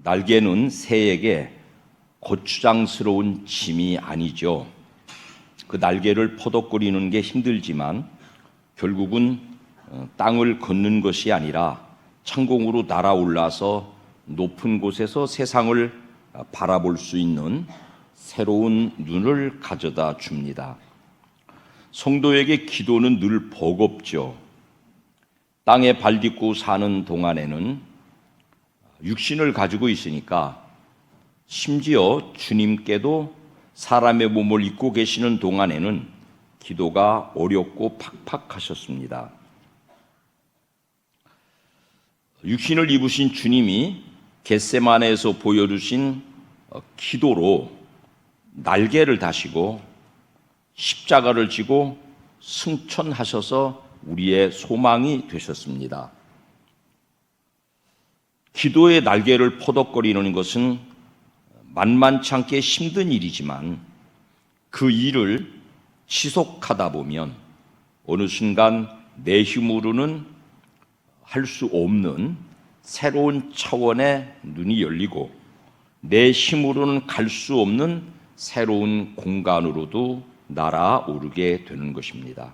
날개는 새에게 고추장스러운 짐이 아니죠. 그 날개를 퍼덕거리는 게 힘들지만 결국은 땅을 걷는 것이 아니라 창공으로 날아올라서 높은 곳에서 세상을 바라볼 수 있는 새로운 눈을 가져다 줍니다. 성도에게 기도는 늘 버겁죠. 땅에 발 딛고 사는 동안에는 육신을 가지고 있으니까, 심지어 주님께도 사람의 몸을 입고 계시는 동안에는 기도가 어렵고 팍팍하셨습니다. 육신을 입으신 주님이 겟세마네에서 보여주신 기도로 날개를 다시고 십자가를 지고 승천하셔서 우리의 소망이 되셨습니다. 기도의 날개를 퍼덕거리는 것은 만만치 않게 힘든 일이지만 그 일을 지속하다 보면 어느 순간 내 힘으로는 할 수 없는 새로운 차원의 눈이 열리고 내 힘으로는 갈 수 없는 새로운 공간으로도 날아오르게 되는 것입니다.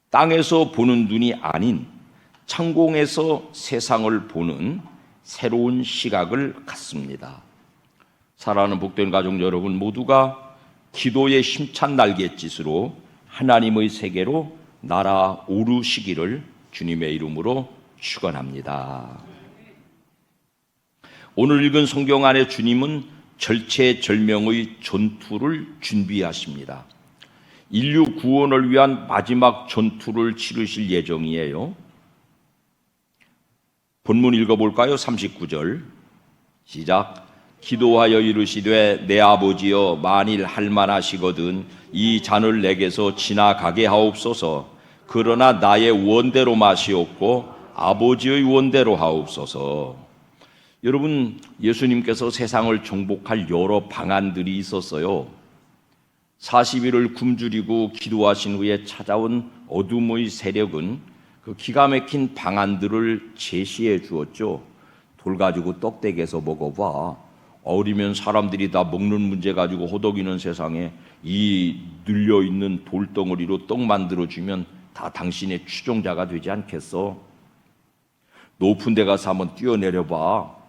땅에서 보는 눈이 아닌 창공에서 세상을 보는 새로운 시각을 갖습니다. 사랑하는 복된 가족 여러분 모두가 기도의 힘찬 날갯짓으로 하나님의 세계로 날아오르시기를 주님의 이름으로 축원합니다. 오늘 읽은 성경 안에 주님은 절체절명의 전투를 준비하십니다. 인류 구원을 위한 마지막 전투를 치르실 예정이에요. 본문 읽어볼까요? 39절 시작. 기도하여 이르시되 내 아버지여 만일 할만하시거든 이 잔을 내게서 지나가게 하옵소서. 그러나 나의 원대로 마시옵고 아버지의 원대로 하옵소서. 여러분, 예수님께서 세상을 정복할 여러 방안들이 있었어요. 40일을 굶주리고 기도하신 후에 찾아온 어둠의 세력은 그 기가 막힌 방안들을 제시해 주었죠. 돌 가지고 떡대기에서 먹어봐. 어리면 사람들이 다 먹는 문제 가지고 호덕이는 세상에 이 늘려있는 돌덩어리로 떡 만들어주면 다 당신의 추종자가 되지 않겠어? 높은 데 가서 한번 뛰어내려봐.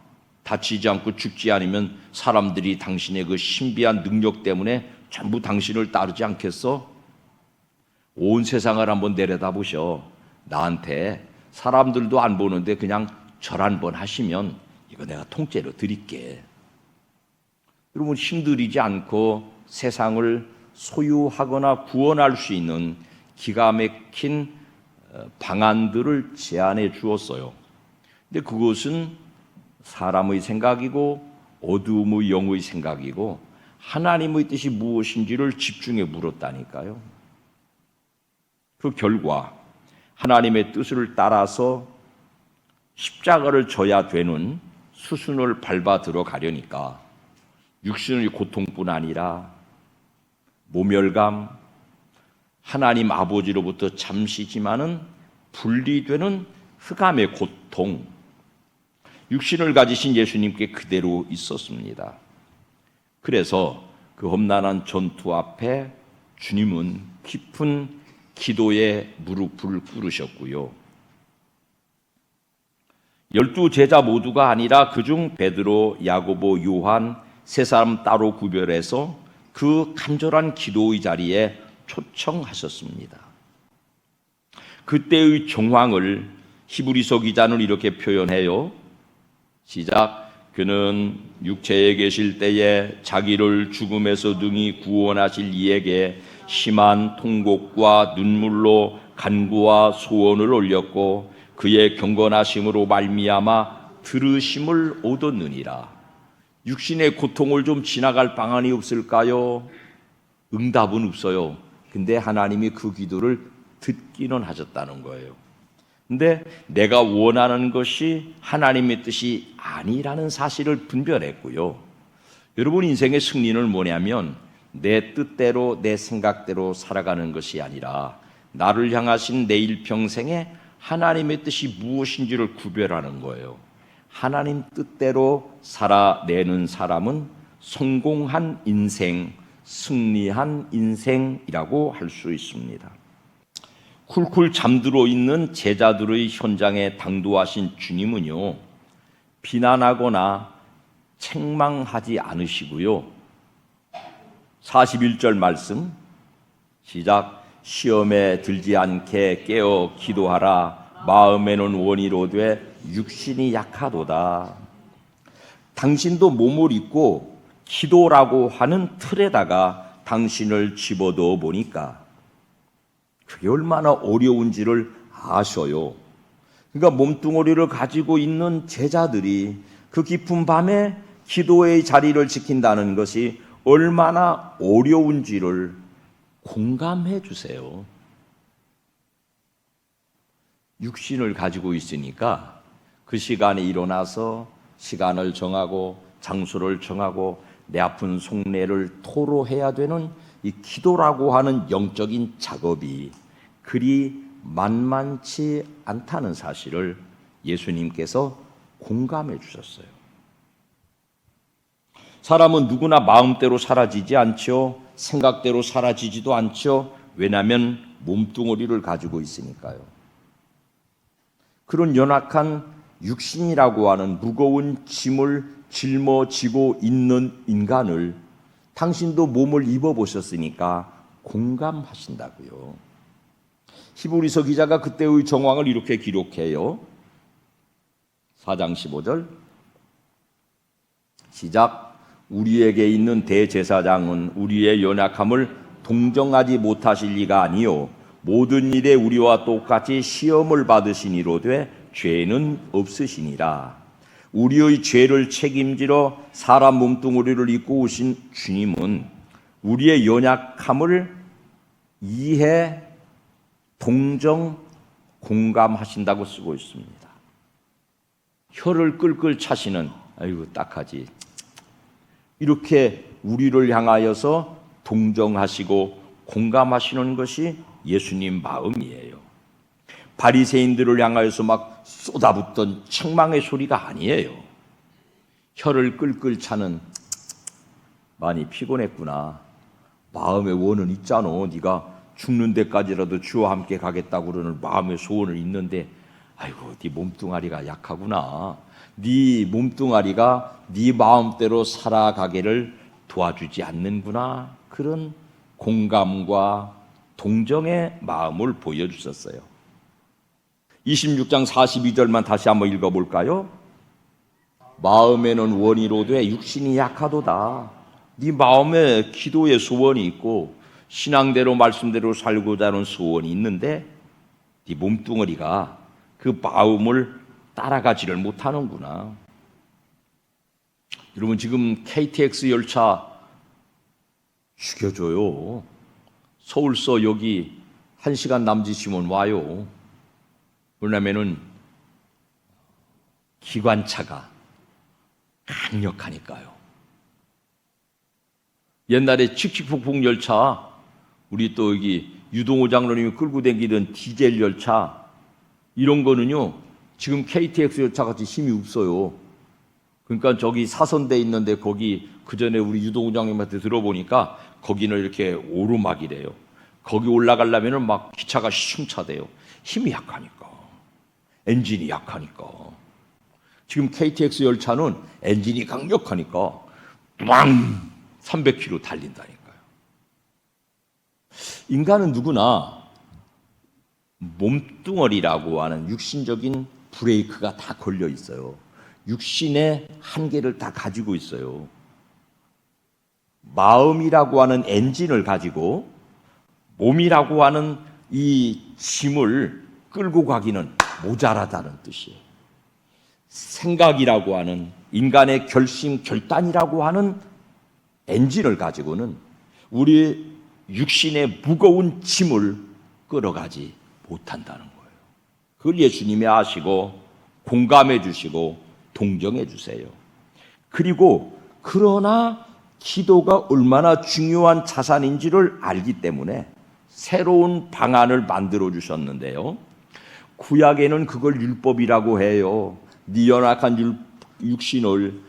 다치지 않고 죽지 않으면 사람들이 당신의 그 신비한 능력 때문에 전부 당신을 따르지 않겠어? 온 세상을 한번 내려다보셔. 나한테 사람들도 안 보는데 그냥 절 한번 하시면 이거 내가 통째로 드릴게. 여러분, 힘들이지 않고 세상을 소유하거나 구원할 수 있는 기가 막힌 방안들을 제안해 주었어요. 근데 그것은 사람의 생각이고 어두움의 영의 생각이고 하나님의 뜻이 무엇인지를 집중해 물었다니까요. 그 결과 하나님의 뜻을 따라서 십자가를 져야 되는 수순을 밟아 들어가려니까 육신의 고통뿐 아니라 모멸감, 하나님 아버지로부터 잠시지만은 분리되는 흑암의 고통, 육신을 가지신 예수님께 그대로 있었습니다. 그래서 그 험난한 전투 앞에 주님은 깊은 기도에 무릎을 꿇으셨고요. 12 제자 모두가 아니라 그중 베드로, 야고보, 요한 세 사람 따로 구별해서 그 간절한 기도의 자리에 초청하셨습니다. 그때의 정황을 히브리서 기자는 이렇게 표현해요. 시작. 그는 육체에 계실 때에 자기를 죽음에서 능히 구원하실 이에게 심한 통곡과 눈물로 간구와 소원을 올렸고 그의 경건하심으로 말미암아 들으심을 얻었느니라. 육신의 고통을 좀 지나갈 방안이 없을까요? 응답은 없어요. 근데 하나님이 그 기도를 듣기는 하셨다는 거예요. 근데 내가 원하는 것이 하나님의 뜻이 아니라는 사실을 분별했고요. 여러분, 인생의 승리는 뭐냐면 내 뜻대로 내 생각대로 살아가는 것이 아니라 나를 향하신 내 일평생에 하나님의 뜻이 무엇인지를 구별하는 거예요. 하나님 뜻대로 살아내는 사람은 성공한 인생, 승리한 인생이라고 할 수 있습니다. 쿨쿨 잠들어 있는 제자들의 현장에 당도하신 주님은요, 비난하거나 책망하지 않으시고요. 41절 말씀 시작. 시험에 들지 않게 깨어 기도하라. 마음에는 원이로되 육신이 약하도다. 당신도 몸을 입고 기도라고 하는 틀에다가 당신을 집어넣어 보니까 그게 얼마나 어려운지를 아셔요. 그러니까 몸뚱어리를 가지고 있는 제자들이 그 깊은 밤에 기도의 자리를 지킨다는 것이 얼마나 어려운지를 공감해 주세요. 육신을 가지고 있으니까 그 시간에 일어나서 시간을 정하고 장소를 정하고 내 아픈 속내를 토로해야 되는 이 기도라고 하는 영적인 작업이 그리 만만치 않다는 사실을 예수님께서 공감해 주셨어요. 사람은 누구나 마음대로 사라지지 않죠. 생각대로 사라지지도 않죠. 왜냐하면 몸뚱어리를 가지고 있으니까요. 그런 연약한 육신이라고 하는 무거운 짐을 짊어지고 있는 인간을 당신도 몸을 입어보셨으니까 공감하신다고요. 히브리서 기자가 그때의 정황을 이렇게 기록해요. 4장 15절 시작. 우리에게 있는 대제사장은 우리의 연약함을 동정하지 못하실 리가 아니요 모든 일에 우리와 똑같이 시험을 받으시니로되 죄는 없으시니라. 우리의 죄를 책임지러 사람 몸뚱어리를 입고 오신 주님은 우리의 연약함을 이해, 동정, 공감하신다고 쓰고 있습니다. 혀를 끌끌 차시는 아이고 딱하지 이렇게 우리를 향하여서 동정하시고 공감하시는 것이 예수님 마음이에요. 바리새인들을 향하여서 막 쏟아붓던 책망의 소리가 아니에요. 혀를 끌끌 차는 많이 피곤했구나. 마음의 원은 있잖아. 네가 죽는 데까지라도 주와 함께 가겠다고 그러는 마음의 소원을 있는데 아이고 네 몸뚱아리가 약하구나. 네 몸뚱아리가 네 마음대로 살아가기를 도와주지 않는구나. 그런 공감과 동정의 마음을 보여주셨어요. 26장 42절만 다시 한번 읽어볼까요? 마음에는 원이로되 육신이 약하도다. 네 마음에 기도의 소원이 있고 신앙대로 말씀대로 살고자 하는 소원이 있는데 네 몸뚱어리가 그 마음을 따라가지를 못하는구나. 여러분 지금 KTX 열차 죽여줘요. 서울서 여기 1시간 남짓이면 와요. 왜냐면은 기관차가 강력하니까요. 옛날에 칙칙폭폭 열차, 우리 또 여기 유동호 장로님이 끌고 다니던 디젤 열차 이런 거는요 지금 KTX 열차 같이 힘이 없어요. 그러니까 저기 사선대 있는데 거기 그 전에 우리 유동호 장로님한테 들어보니까 거기는 이렇게 오르막이래요. 거기 올라가려면은 막 기차가 슝차대요. 힘이 약하니까. 엔진이 약하니까. 지금 KTX 열차는 엔진이 강력하니까 빵 300km 달린다니까요. 인간은 누구나 몸뚱어리라고 하는 육신적인 브레이크가 다 걸려 있어요. 육신의 한계를 다 가지고 있어요. 마음이라고 하는 엔진을 가지고 몸이라고 하는 이 짐을 끌고 가기는 모자라다는 뜻이에요. 생각이라고 하는 인간의 결심, 결단이라고 하는 엔진을 가지고는 우리 육신의 무거운 짐을 끌어가지 못한다는 거예요. 그걸 예수님이 아시고 공감해 주시고 동정해 주세요. 그리고 그러나 기도가 얼마나 중요한 자산인지를 알기 때문에 새로운 방안을 만들어 주셨는데요. 구약에는 그걸 율법이라고 해요. 네 연약한 육신을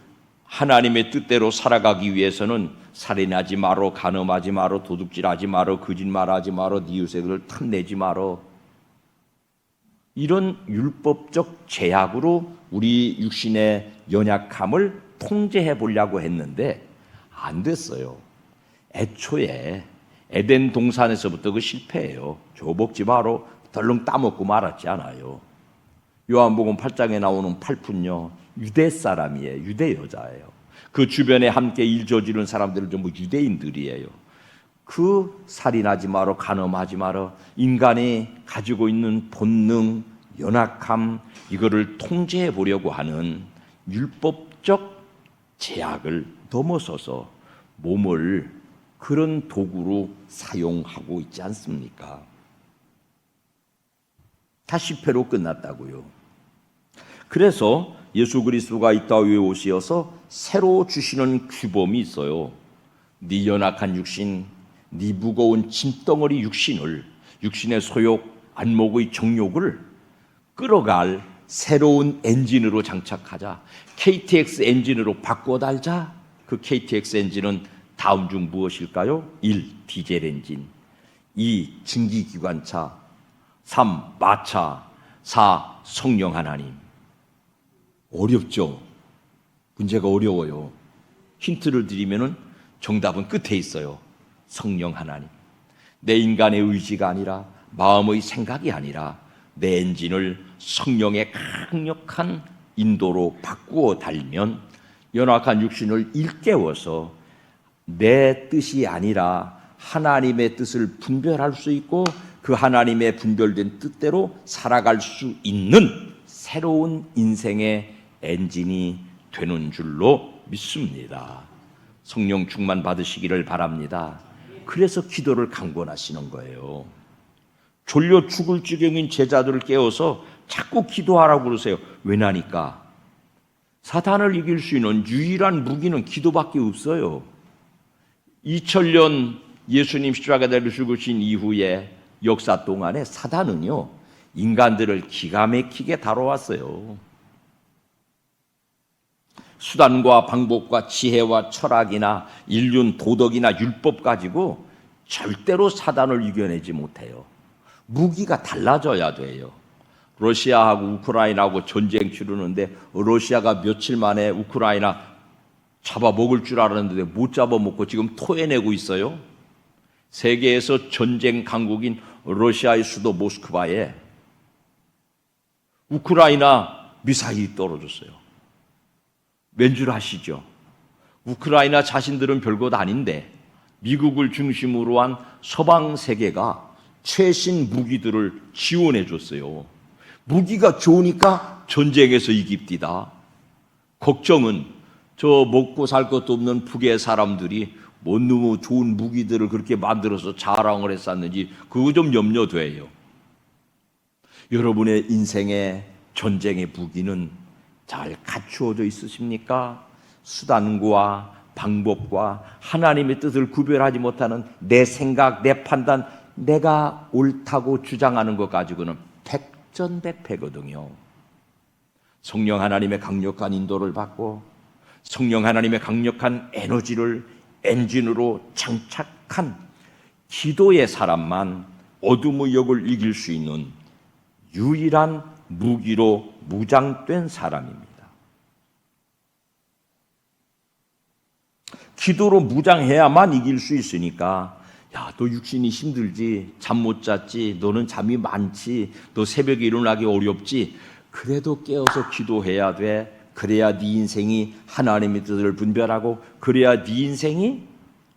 하나님의 뜻대로 살아가기 위해서는 살인하지 마라, 간음하지 마라, 도둑질하지 마라, 거짓말하지 마라, 네 이웃을 탐내지 마라. 이런 율법적 제약으로 우리 육신의 연약함을 통제해 보려고 했는데 안 됐어요. 애초에 에덴 동산에서부터 그 실패예요. 저 먹지 마라, 덜렁 따먹고 말았지 않아요. 요한복음 8장에 나오는 팔푼요, 유대 사람이에요. 유대 여자예요. 그 주변에 함께 일 저지른 사람들은 전부 유대인들이에요. 그 살인하지 마라, 간음하지 마라, 인간이 가지고 있는 본능, 연약함, 이거를 통제해 보려고 하는 율법적 제약을 넘어서서 몸을 그런 도구로 사용하고 있지 않습니까? 다 실패로 끝났다고요. 그래서 예수 그리스도가 이 땅 위에 오시어서 새로 주시는 규범이 있어요. 네 연약한 육신, 네 무거운 짐덩어리 육신의 소욕, 안목의 정욕을 끌어갈 새로운 엔진으로 장착하자. KTX 엔진으로 바꿔 달자. 그 KTX 엔진은 다음 중 무엇일까요? 1. 디젤 엔진, 2. 증기기관차, 3. 마차, 4. 성령 하나님. 어렵죠? 문제가 어려워요. 힌트를 드리면은 정답은 끝에 있어요. 성령 하나님. 내 인간의 의지가 아니라, 마음의 생각이 아니라 내 엔진을 성령의 강력한 인도로 바꾸어 달면 연약한 육신을 일깨워서 내 뜻이 아니라 하나님의 뜻을 분별할 수 있고 그 하나님의 분별된 뜻대로 살아갈 수 있는 새로운 인생의 엔진이 되는 줄로 믿습니다. 성령 충만 받으시기를 바랍니다. 그래서 기도를 강권하시는 거예요. 졸려 죽을 지경인 제자들을 깨워서 자꾸 기도하라고 그러세요. 왜냐니까 사탄을 이길 수 있는 유일한 무기는 기도밖에 없어요. 2000년 예수님 십자가에 죽으신 이후에 역사 동안에 사탄은요, 인간들을 기가 막히게 다뤄왔어요. 수단과 방법과 지혜와 철학이나 인륜, 도덕이나 율법 가지고 절대로 사단을 이겨내지 못해요. 무기가 달라져야 돼요. 러시아하고 우크라이나하고 전쟁 치르는데 러시아가 며칠 만에 우크라이나 잡아먹을 줄 알았는데 못 잡아먹고 지금 토해내고 있어요. 세계에서 전쟁 강국인 러시아의 수도 모스크바에 우크라이나 미사일이 떨어졌어요. 왠 줄 아시죠? 우크라이나 자신들은 별것 아닌데 미국을 중심으로 한 서방 세계가 최신 무기들을 지원해 줬어요. 무기가 좋으니까 전쟁에서 이깁디다. 걱정은 저 먹고 살 것도 없는 북의 사람들이 뭐 너무 좋은 무기들을 그렇게 만들어서 자랑을 했었는지 그거 좀 염려돼요. 여러분의 인생의 전쟁의 무기는 잘 갖추어져 있으십니까? 수단과 방법과 하나님의 뜻을 구별하지 못하는 내 생각, 내 판단, 내가 옳다고 주장하는 것 가지고는 백전백패거든요. 성령 하나님의 강력한 인도를 받고 성령 하나님의 강력한 에너지를 엔진으로 장착한 기도의 사람만 어둠의 역을 이길 수 있는 유일한 무기로 무장된 사람입니다. 기도로 무장해야만 이길 수 있으니까 야, 너 육신이 힘들지, 잠 못 잤지, 너는 잠이 많지, 너 새벽에 일어나기 어렵지, 그래도 깨어서 기도해야 돼. 그래야 네 인생이 하나님의 뜻을 분별하고 그래야 네 인생이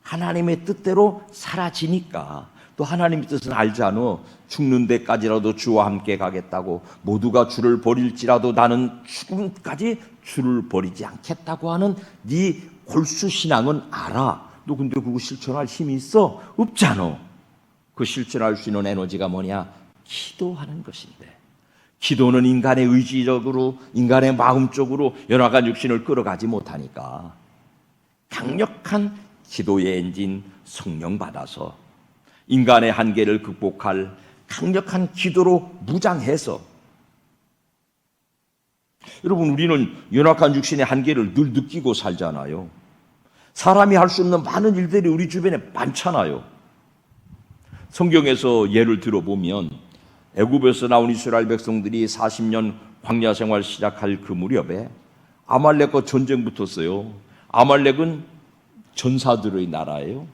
하나님의 뜻대로 사라지니까. 또 하나님의 뜻은 알잖아. 죽는 데까지라도 주와 함께 가겠다고, 모두가 주를 버릴지라도 나는 죽음까지 주를 버리지 않겠다고 하는 네 골수 신앙은 알아. 너 근데 그거 실천할 힘이 있어? 없잖아. 그 실천할 수 있는 에너지가 뭐냐? 기도하는 것인데, 기도는 인간의 의지적으로, 인간의 마음적으로 연약한 육신을 끌어가지 못하니까 강력한 기도의 엔진 성령 받아서 인간의 한계를 극복할 강력한 기도로 무장해서, 여러분, 우리는 연약한 육신의 한계를 늘 느끼고 살잖아요. 사람이 할 수 없는 많은 일들이 우리 주변에 많잖아요. 성경에서 예를 들어보면 애굽에서 나온 이스라엘 백성들이 40년 광야 생활 시작할 그 무렵에 아말렉과 전쟁 붙었어요. 아말렉은 전사들의 나라예요.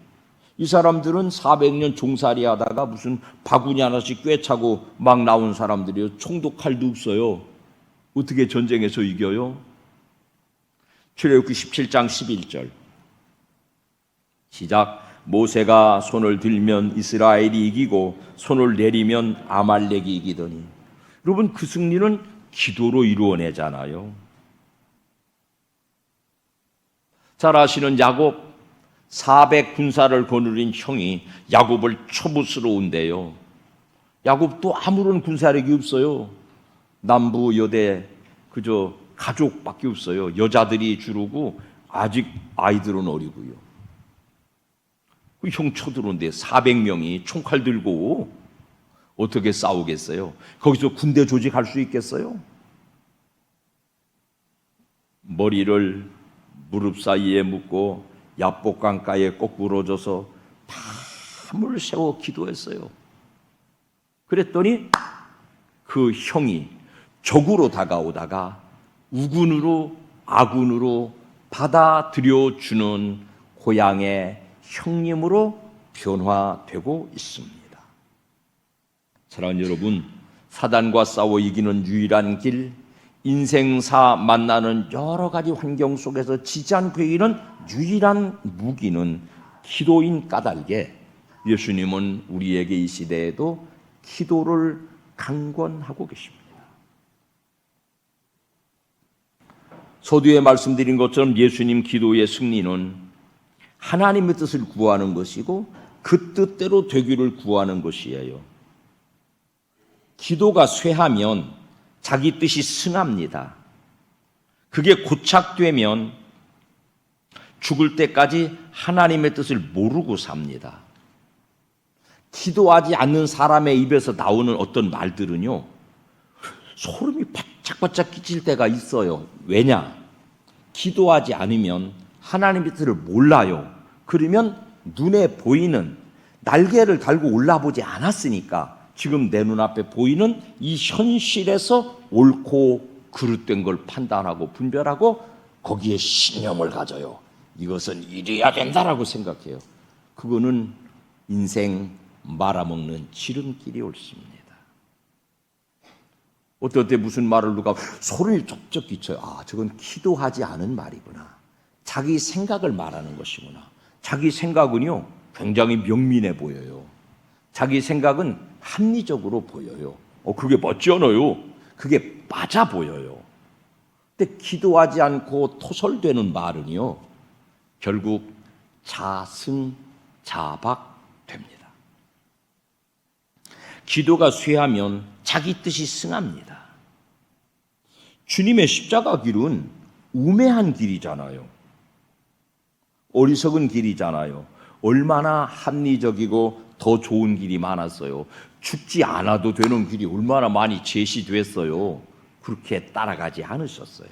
이 사람들은 400년 종살이 하다가 무슨 바구니 하나씩 꿰차고 막 나온 사람들이요. 총도 칼도 없어요. 어떻게 전쟁에서 이겨요? 출애굽기 17장 11절 시작. 모세가 손을 들면 이스라엘이 이기고 손을 내리면 아말렉이 이기더니. 여러분, 그 승리는 기도로 이루어내잖아요. 잘 아시는 야곱, 400 군사를 거느린 형이 야곱을 초부스러운데요. 야곱도 아무런 군사력이 없어요. 남부 여대 그저 가족밖에 없어요. 여자들이 주르고 아직 아이들은 어리고요. 그 형 쳐들어오는데 400명이 총칼 들고 어떻게 싸우겠어요? 거기서 군대 조직할 수 있겠어요? 머리를 무릎 사이에 묶고 야복강가에 거꾸로 져서 밤을 새워 기도했어요. 그랬더니 그 형이 적으로 다가오다가 우군으로 아군으로 받아들여 주는 고향의 형님으로 변화되고 있습니다. 사랑하는 여러분, 사단과 싸워 이기는 유일한 길, 인생사 만나는 여러 가지 환경 속에서 지지 않고 이기는 유일한 무기는 기도인 까닭에 예수님은 우리에게 이 시대에도 기도를 강권하고 계십니다. 서두에 말씀드린 것처럼 예수님 기도의 승리는 하나님의 뜻을 구하는 것이고 그 뜻대로 되기를 구하는 것이에요. 기도가 쇠하면 자기 뜻이 승합니다. 그게 고착되면 죽을 때까지 하나님의 뜻을 모르고 삽니다. 기도하지 않는 사람의 입에서 나오는 어떤 말들은요, 소름이 바짝바짝 끼칠 때가 있어요. 왜냐? 기도하지 않으면 하나님의 뜻을 몰라요. 그러면 눈에 보이는 날개를 달고 올라보지 않았으니까 지금 내 눈앞에 보이는 이 현실에서 옳고 그릇된 걸 판단하고 분별하고 거기에 신념을 가져요. 이것은 이래야 된다라고 생각해요. 그거는 인생 말아먹는 지름길이 옳습니다. 어떨 때 무슨 말을 누가 소리를 쩍쩍 끼쳐요. 아, 저건 기도하지 않은 말이구나. 자기 생각을 말하는 것이구나. 자기 생각은요, 굉장히 명민해 보여요. 자기 생각은 합리적으로 보여요. 그게 맞지 않아요? 그게 맞아 보여요. 근데 기도하지 않고 토설되는 말은요, 결국 자승자박됩니다. 기도가 쇠하면 자기 뜻이 승합니다. 주님의 십자가 길은 우매한 길이잖아요. 어리석은 길이잖아요. 얼마나 합리적이고 더 좋은 길이 많았어요. 죽지 않아도 되는 길이 얼마나 많이 제시됐어요. 그렇게 따라가지 않으셨어요.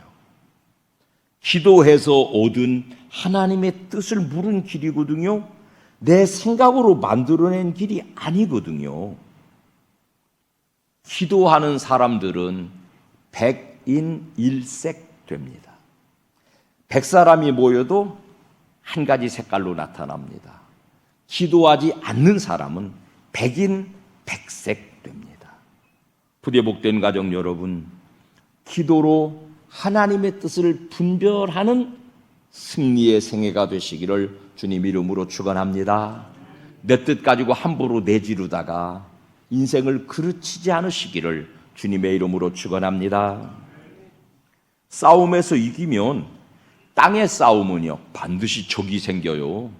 기도해서 얻은 하나님의 뜻을 물은 길이거든요. 내 생각으로 만들어낸 길이 아니거든요. 기도하는 사람들은 백인일색 됩니다. 100사람이 모여도 한 가지 색깔로 나타납니다. 기도하지 않는 사람은 백인백색 됩니다. 부디 복된 가정 여러분, 기도로 하나님의 뜻을 분별하는 승리의 생애가 되시기를 주님 이름으로 축원합니다. 내 뜻 가지고 함부로 내지르다가 인생을 그르치지 않으시기를 주님의 이름으로 축원합니다. 싸움에서 이기면, 땅의 싸움은요 반드시 적이 생겨요.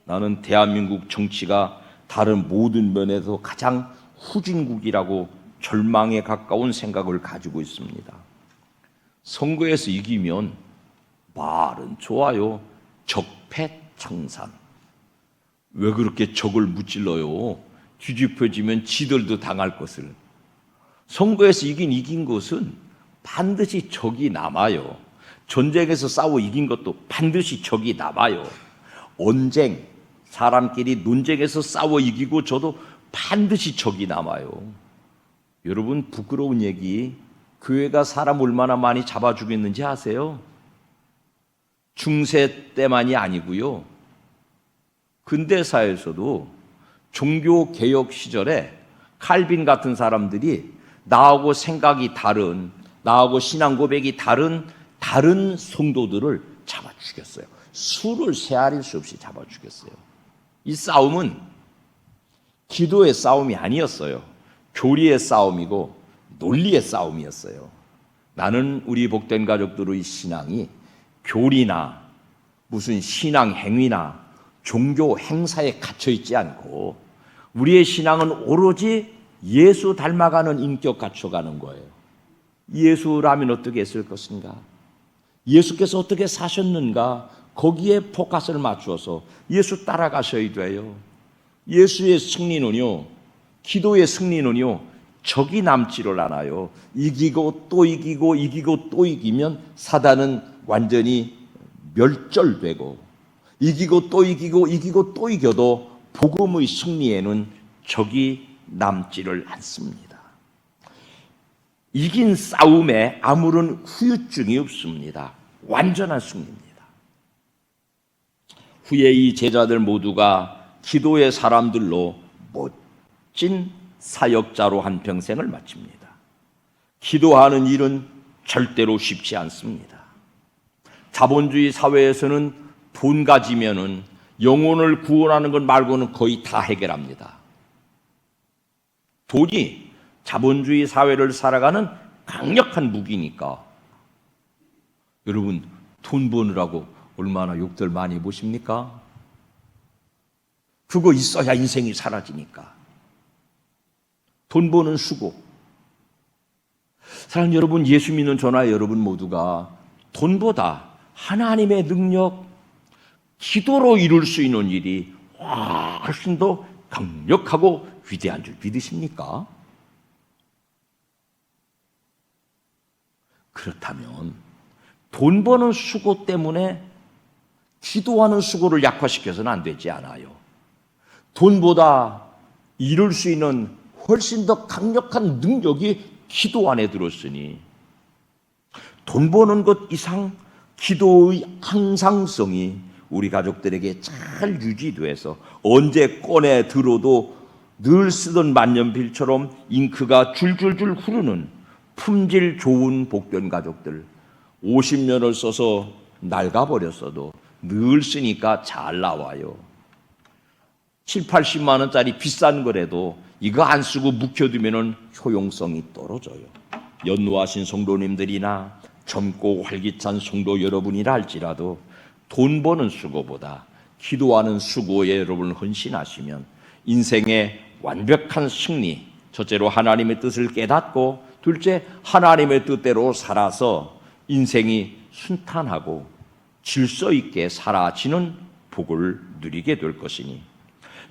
나는 대한민국 정치가 다른 모든 면에서 가장 후진국이라고 절망에 가까운 생각을 가지고 있습니다. 선거에서 이기면 말은 좋아요. 적폐청산. 왜 그렇게 적을 무찔러요? 뒤집혀지면 지들도 당할 것을. 선거에서 이긴 것은 반드시 적이 남아요. 전쟁에서 싸워 이긴 것도 반드시 적이 남아요. 언쟁, 사람끼리 논쟁에서 싸워 이기고 저도 반드시 적이 남아요. 여러분, 부끄러운 얘기, 교회가 사람 얼마나 많이 잡아 죽였는지 아세요? 중세 때만이 아니고요. 근대사에서도 종교개혁 시절에 칼빈 같은 사람들이 나하고 생각이 다른, 나하고 신앙 고백이 다른 성도들을 잡아 죽였어요. 수를 세아릴 수 없이 잡아 죽였어요. 이 싸움은 기도의 싸움이 아니었어요. 교리의 싸움이고 논리의 싸움이었어요. 나는 우리 복된 가족들의 신앙이 교리나 무슨 신앙 행위나 종교 행사에 갇혀 있지 않고 우리의 신앙은 오로지 예수 닮아가는 인격 갖춰가는 거예요. 예수라면 어떻게 했을 것인가? 예수께서 어떻게 사셨는가? 거기에 포커스를 맞추어서 예수 따라가셔야 돼요. 예수의 승리는요, 기도의 승리는요, 적이 남지를 않아요. 이기고 또 이기고 이기고 또 이기면 사단은 완전히 멸절되고, 이기고 또 이기고 이기고 또 이겨도 복음의 승리에는 적이 남지를 않습니다. 이긴 싸움에 아무런 후유증이 없습니다. 완전한 승리입니다. 후에 이 제자들 모두가 기도의 사람들로 멋진 사역자로 한평생을 마칩니다. 기도하는 일은 절대로 쉽지 않습니다. 자본주의 사회에서는 돈 가지면은 영혼을 구원하는 것 말고는 거의 다 해결합니다. 돈이 자본주의 사회를 살아가는 강력한 무기니까. 여러분, 돈 버느라고 얼마나 욕들 많이 보십니까? 그거 있어야 인생이 사라지니까. 돈 버는 수고. 사랑하는 여러분, 예수 믿는 저나 여러분 모두가 돈보다 하나님의 능력, 기도로 이룰 수 있는 일이 훨씬 더 강력하고 위대한 줄 믿으십니까? 그렇다면 돈 버는 수고 때문에 기도하는 수고를 약화시켜서는 안 되지 않아요. 돈보다 이룰 수 있는 훨씬 더 강력한 능력이 기도 안에 들었으니 돈 버는 것 이상 기도의 항상성이 우리 가족들에게 잘 유지돼서 언제 꺼내 들어도 늘 쓰던 만년필처럼 잉크가 줄줄줄 흐르는 품질 좋은 복된 가족들, 50년을 써서 낡아버렸어도 늘 쓰니까 잘 나와요. 7, 80만 원짜리 비싼 거라도 이거 안 쓰고 묵혀두면 효용성이 떨어져요. 연로하신 성도님들이나 젊고 활기찬 성도 여러분이라 할지라도 돈 버는 수고보다 기도하는 수고에 여러분 헌신하시면 인생의 완벽한 승리, 첫째로 하나님의 뜻을 깨닫고 둘째 하나님의 뜻대로 살아서 인생이 순탄하고 질서 있게 사라지는 복을 누리게 될 것이니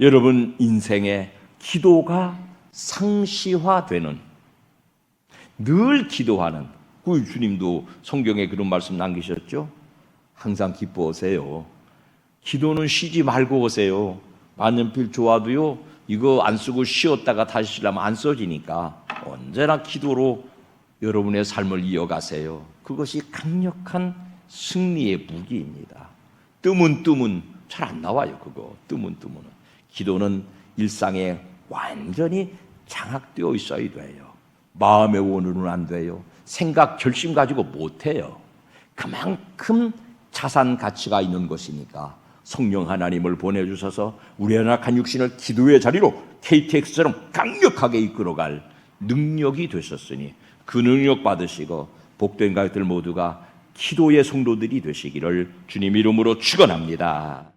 여러분 인생의 기도가 상시화되는, 늘 기도하는, 그 주님도 성경에 그런 말씀 남기셨죠? 항상 기뻐하세요. 기도는 쉬지 말고 오세요. 만년필 좋아도요, 이거 안 쓰고 쉬었다가 다시 쓰려면 안 써지니까 언제나 기도로 여러분의 삶을 이어가세요. 그것이 강력한 승리의 무기입니다. 뜨문 잘 안 나와요. 그거 뜨문은. 기도는 일상에 완전히 장악되어 있어야 돼요. 마음의 원으로는 안 돼요. 생각, 결심 가지고 못해요. 그만큼 자산 가치가 있는 것이니까 성령 하나님을 보내주셔서 우리 연약한 육신을 기도의 자리로 KTX처럼 강력하게 이끌어갈 능력이 되셨으니 그 능력 받으시고 복된 가족들 모두가 기도의 성도들이 되시기를 주님 이름으로 축원합니다.